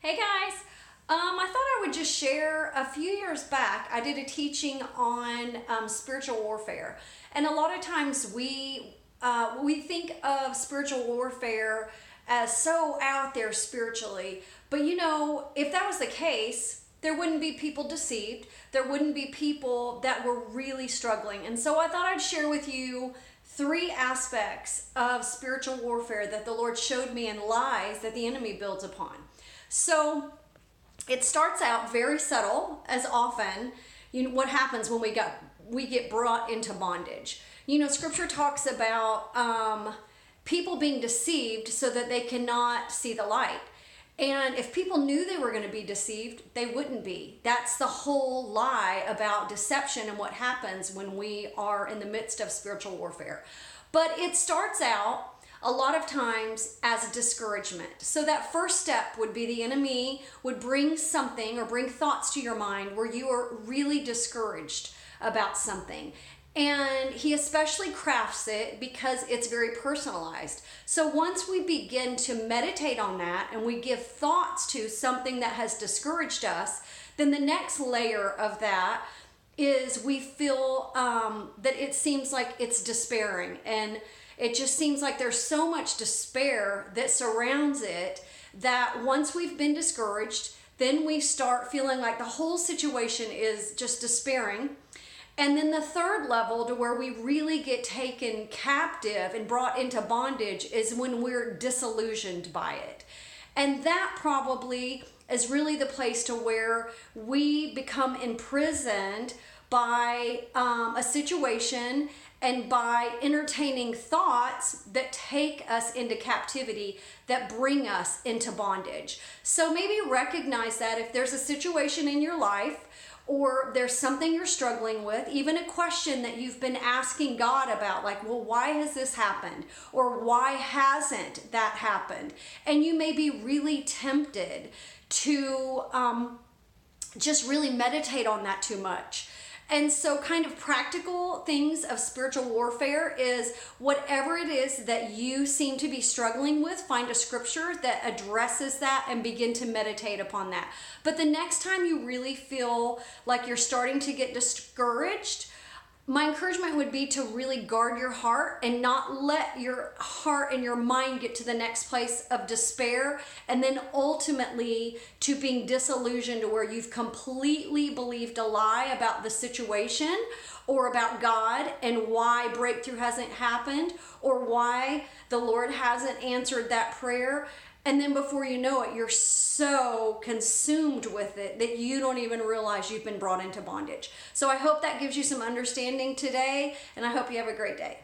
Hey guys, I thought I would just share a few years back. I did a teaching on spiritual warfare, and a lot of times we think of spiritual warfare as so out there spiritually. But if that was the case, there wouldn't be people deceived. There wouldn't be people that were really struggling. And so I thought I'd share with you three aspects of spiritual warfare that the Lord showed me and lies that the enemy builds upon. So it starts out very subtle, as often. What happens when we get brought into bondage. Scripture talks about people being deceived so that they cannot see the light. And if people knew they were going to be deceived, they wouldn't be. That's the whole lie about deception and what happens when we are in the midst of spiritual warfare. But it starts out a lot of times as a discouragement. So that first step would be the enemy would bring something or bring thoughts to your mind where you are really discouraged about something. And he especially crafts it because it's very personalized. So once we begin to meditate on that and we give thoughts to something that has discouraged us, then the next layer of that is we feel that it seems like it's despairing, and it just seems like there's so much despair that surrounds it that once we've been discouraged, then we start feeling like the whole situation is just despairing. And then the third level, to where we really get taken captive and brought into bondage, is when we're disillusioned by it. And that probably is really the place to where we become imprisoned by a situation and by entertaining thoughts that take us into captivity, that bring us into bondage. So maybe recognize that if there's a situation in your life, or there's something you're struggling with, even a question that you've been asking God about, like, well, why has this happened? Or why hasn't that happened? And you may be really tempted to just really meditate on that too much. And so kind of practical things of spiritual warfare is whatever it is that you seem to be struggling with, find a scripture that addresses that and begin to meditate upon that. But the next time you really feel like you're starting to get discouraged, my encouragement would be to really guard your heart and not let your heart and your mind get to the next place of despair, and then ultimately to being disillusioned, to where you've completely believed a lie about the situation or about God and why breakthrough hasn't happened or why the Lord hasn't answered that prayer. And then before you know it, you're so consumed with it that you don't even realize you've been brought into bondage. So I hope that gives you some understanding today, and I hope you have a great day.